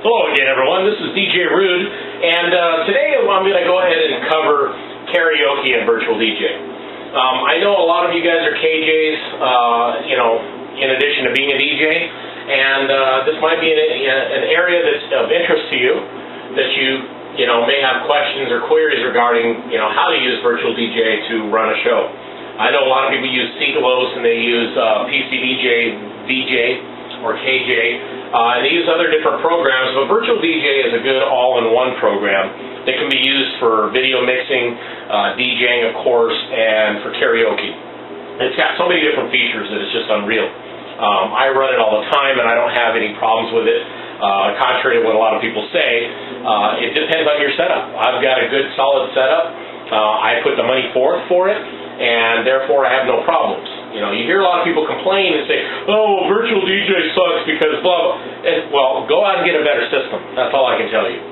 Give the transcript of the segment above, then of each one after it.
Hello again, everyone. This is DJ Rude, and today I'm going to go ahead and cover karaoke and virtual DJ. I know a lot of you guys are KJs, in addition to being a DJ, and this might be an area that's of interest to you, that you may have questions or queries regarding, how to use virtual DJ to run a show. I know a lot of people use Sealos and they use PCDJ, VJ, or KJ. And they use other different programs, but Virtual DJ is a good all-in-one program that can be used for video mixing, DJing, of course, and for karaoke. It's got so many different features that it's just unreal. I run it all the time, and I don't have any problems with it. Contrary to what a lot of people say, it depends on your setup. I've got a good, solid setup. I put the money forth for it, and therefore I have no problems. You hear a lot of people complain and say, oh, virtual DJ sucks because blah, blah. Well, go out and get a better system. That's all I can tell you.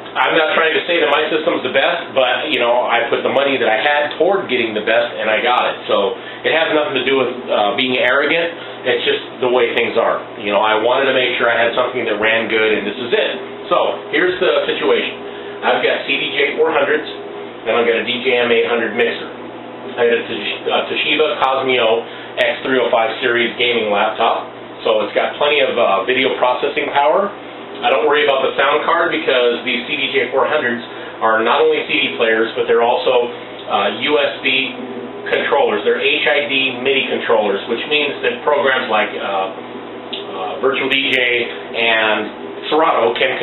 I'm not trying to say that my system's the best, but, I put the money that I had toward getting the best, and I got it. So it has nothing to do with being arrogant. It's just the way things are. I wanted to make sure I had something that ran good, and this is it. So here's the situation. I've got CDJ-400s, and I've got a DJM-800 mixer. I had a Toshiba Cosmeo X305 series gaming laptop, so it's got plenty of video processing power. I don't worry about the sound card because these CDJ-400s are not only CD players, but they're also USB controllers. They're HID MIDI controllers, which means that programs like Virtual DJ and Serato can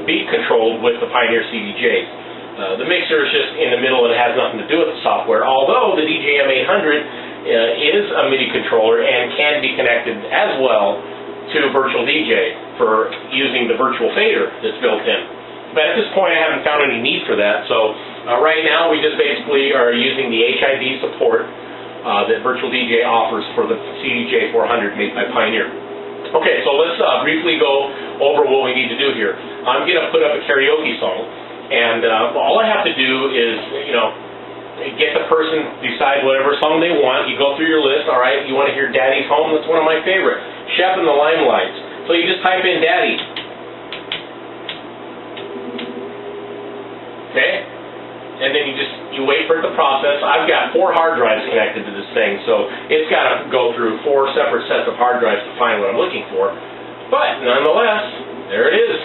be controlled with the Pioneer CDJs. The mixer is just in the middle and it has nothing to do with the software, although the DJM-800 is a MIDI controller and can be connected as well to Virtual DJ for using the virtual fader that's built in. But at this point I haven't found any need for that, so right now we just basically are using the HID support that Virtual DJ offers for the CDJ-400 made by Pioneer. Okay, so let's briefly go over what we need to do here. I'm going to put up a karaoke song. And all I have to do is, get the person, decide whatever song they want. You go through your list, all right, you want to hear Daddy's Home? That's one of my favorite. Chef in the Limelights. So you just type in Daddy. Okay? And then you wait for it to process. I've got 4 hard drives connected to this thing, so it's got to go through 4 separate sets of hard drives to find what I'm looking for. But nonetheless, there it is.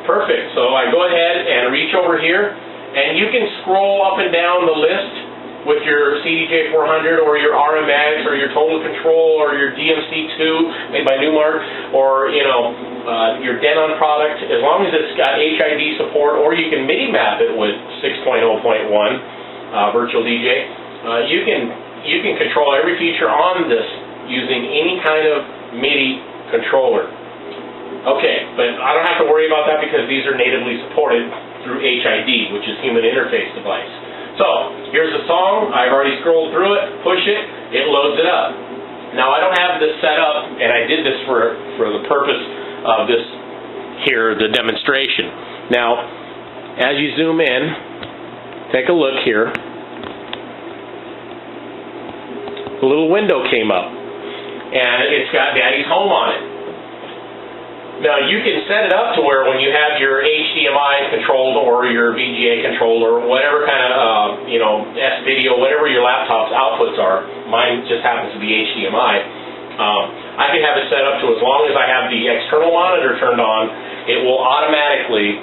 Perfect. So I go ahead and reach over here, and you can scroll up and down the list with your CDJ-400 or your RMX or your Total Control or your DMC2 made by Newmark or, your Denon product, as long as it's got HID support, or you can MIDI map it with 6.0.1 Virtual DJ. You can control every feature on this using any kind of MIDI controller. Okay, but I don't have to worry about that because these are natively supported through HID, which is Human Interface Device. So, here's the song. I've already scrolled through it, push it, it loads it up. Now, I don't have this set up, and I did this for the purpose of this here, the demonstration. Now, as you zoom in, take a look here. A little window came up, and it's got Daddy's Home on it. Now, you can set it up to where when you have your HDMI controlled or your VGA controlled or whatever kind of, S-video, whatever your laptop's outputs are, mine just happens to be HDMI, I can have it set up to as long as I have the external monitor turned on, it will automatically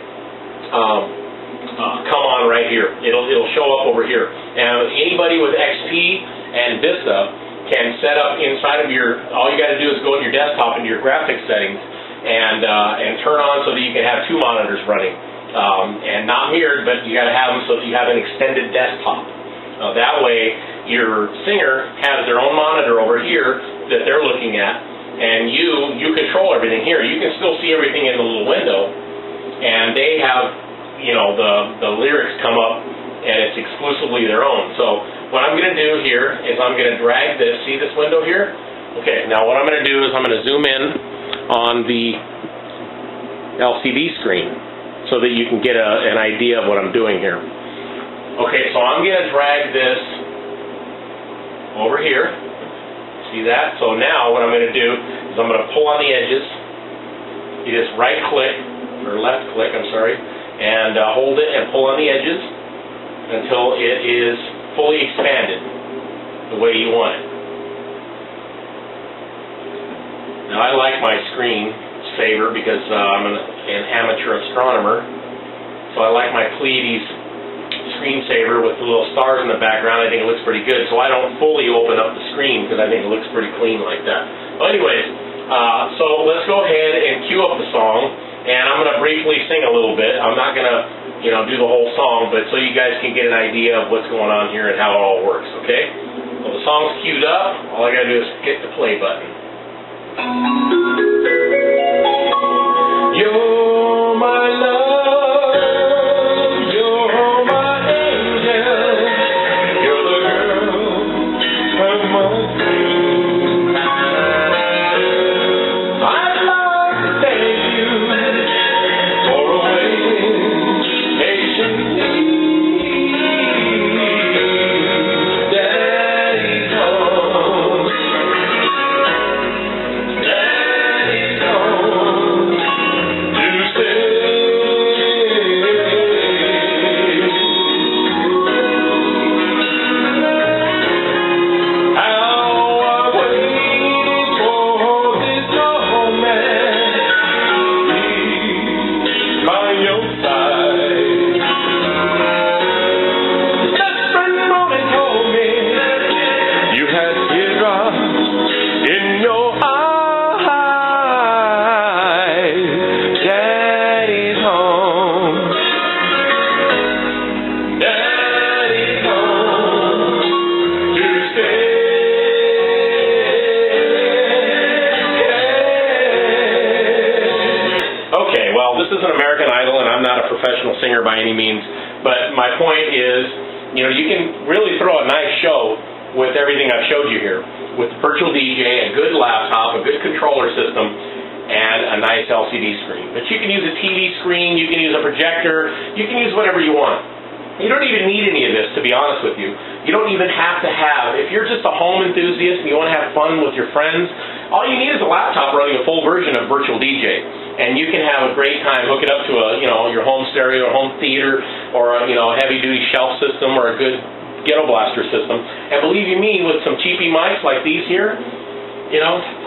come on right here. It'll show up over here. And anybody with XP and Vista can set up inside of all you got to do is go to your desktop into your graphics settings and turn on so that you can have 2 monitors running, and not mirrored, but you got to have them so that you have an extended desktop. That way, your singer has their own monitor over here that they're looking at, and you control everything here. You can still see everything in the little window, and they have, the lyrics come up, and it's exclusively their own. So what I'm going to do here is I'm going to drag this. See this window here? Okay. Now what I'm going to do is I'm going to zoom in on the LCD screen so that you can get an idea of what I'm doing here. Okay, so I'm going to drag this over here. See that? So now what I'm going to do is I'm going to pull on the edges. You just right click, or left click, I'm sorry, and hold it and pull on the edges until it is fully expanded the way you want it. Now I like my screen saver because I'm an amateur astronomer, so I like my Pleiades screensaver with the little stars in the background. I think it looks pretty good, so I don't fully open up the screen because I think it looks pretty clean like that. But anyways, so let's go ahead and cue up the song, and I'm going to briefly sing a little bit. I'm not going to, do the whole song, but so you guys can get an idea of what's going on here and how it all works, okay? Well, the song's queued up. All I got to do is hit the play button. You're my love, you're my angel, you're the girl of my dreams. I'd like to thank you for waiting patiently. Daddy's home. Daddy's home to stay. How I waited for this moment to be by your side. Just one moment told me you had teardrops in your eyes. Daddy's home. Daddy's home to stay. Okay, well, this isn't American Idol, and I'm not a professional singer by any means, but my point is, you can really throw a nice show with everything I've showed you here, with the virtual DJ, a good laptop, a good controller system, and a nice LCD screen. But you can use a TV screen, you can use a projector, you can use whatever you want. You don't even need any of this, to be honest with you. You don't even have to have, if you're just a home enthusiast and you want to have fun with your friends, all you need is a laptop running a full version of Virtual DJ. And you can have a great time, hook it up to your home stereo or home theater or a heavy-duty shelf system or a good ghetto blaster system. And believe you me, with some cheapy mics like these here,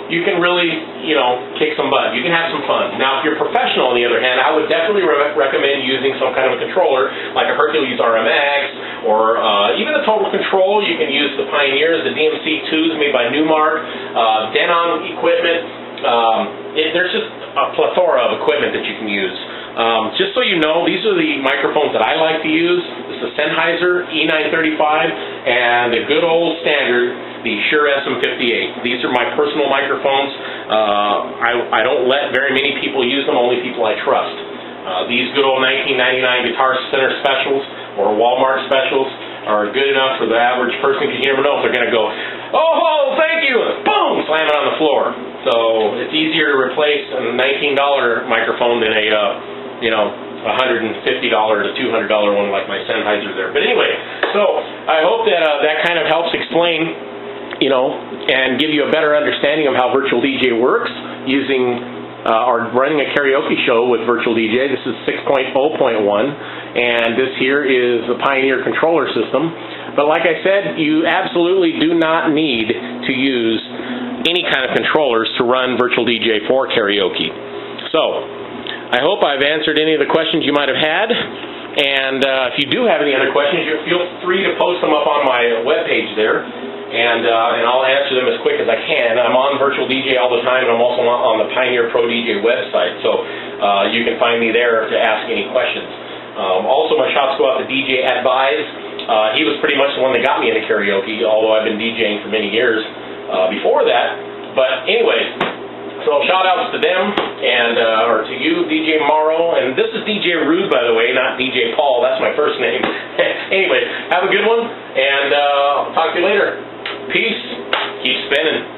you can really, kick some butt. You can have some fun. Now, if you're professional, on the other hand, I would definitely recommend using some kind of a controller, like a Hercules RMX, or even a Total Control. You can use the Pioneers, the DMC2s made by Newmark, Denon equipment. There's just a plethora of equipment that you can use. Just so you know, these are the microphones that I like to use. This is a Sennheiser E935 and the good old standard, the Shure SM58. These are my personal microphones. I don't let very many people use them, only people I trust. These good old 1999 Guitar Center specials or Walmart specials are good enough for the average person, because you never know if they're going to go, oh, thank you, and boom, slam it on the floor. So it's easier to replace a $19 microphone than a $150 to $200 one like my Sennheiser there. But anyway, so I hope that that kind of helps explain, and give you a better understanding of how Virtual DJ works using or running a karaoke show with Virtual DJ. This is 6.0.1, and this here is the Pioneer controller system. But like I said, you absolutely do not need to use any kind of controllers to run Virtual DJ for karaoke. So, I hope I've answered any of the questions you might have had, and if you do have any other questions, feel free to post them up on my webpage there, and I'll answer them as quick as I can. I'm on Virtual DJ all the time, and I'm also on the Pioneer Pro DJ website, so you can find me there to ask any questions. Also, my shots go out to DJ Advise. He was pretty much the one that got me into karaoke, although I've been DJing for many years before that. But anyways, so shout outs to them and or to you, DJ Morrow, and this is DJ Rude, by the way, not DJ Paul. That's my first name. Anyway, have a good one, and I'll talk to you later. Peace. Keep spinning.